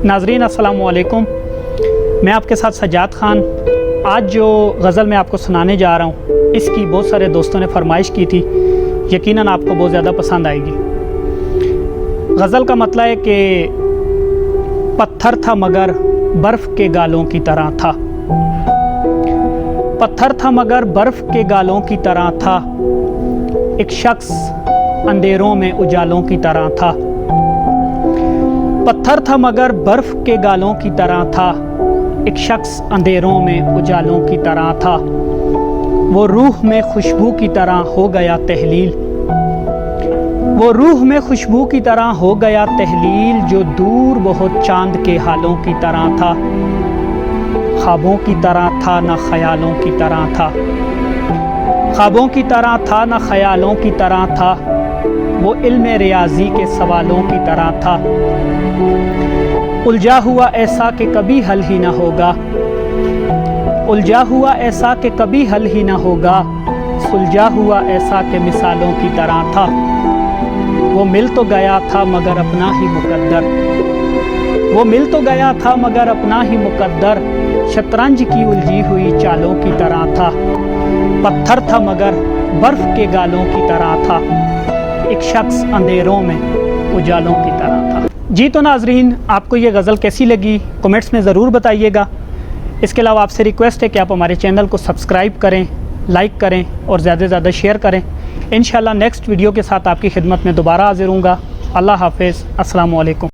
नाजरीन अस्सलाम वालेकुम, मैं आपके साथ सज्जाद ख़ान। आज जो गज़ल मैं आपको सुनाने जा रहा हूँ, इसकी बहुत सारे दोस्तों ने फरमाइश की थी। यकीनन आपको बहुत ज़्यादा पसंद आएगी। गज़ल का मतलब है कि पत्थर था मगर बर्फ़ के गालों की तरह था। पत्थर था मगर बर्फ़ के गालों की तरह था। एक शख्स अंधेरों में उजालों की तरह था। पत्थर था मगर बर्फ़ के गालों की तरह था। एक शख्स अंधेरों में उजालों की तरह था। वो रूह में खुशबू की तरह हो गया तहलील। वो रूह में खुशबू की तरह हो गया तहलील, जो दूर बहुत चांद के हालों की तरह था। ख्वाबों की तरह था न ख्यालों की तरह था। ख्वाबों की तरह था न ख्यालों की तरह था। वो इल्म रियाजी के सवालों की तरह था। उलझा हुआ ऐसा कि कभी हल ही ना होगा। उलझा हुआ ऐसा कि कभी हल ही ना होगा। सुलझा हुआ ऐसा कि मिसालों की तरह था। वो मिल तो गया था मगर अपना ही मुकद्दर। वो मिल तो गया था मगर अपना ही मुकद्दर। शतरंज की उलझी हुई चालों की तरह था। पत्थर था मगर बर्फ के गालों की तरह था। एक शख्स अंधेरों में उजालों की तरह था। जी तो नाजरीन, आपको ये गज़ल कैसी लगी कमेंट्स में ज़रूर बताइएगा। इसके अलावा आपसे रिक्वेस्ट है कि आप हमारे चैनल को सब्सक्राइब करें, लाइक करें और ज़्यादा से ज़्यादा शेयर करें। इंशाल्लाह नेक्स्ट वीडियो के साथ आपकी खिदमत में दोबारा हाज़िर होऊंगा। अल्लाह हाफ़िज़, अस्सलामु अलैकुम।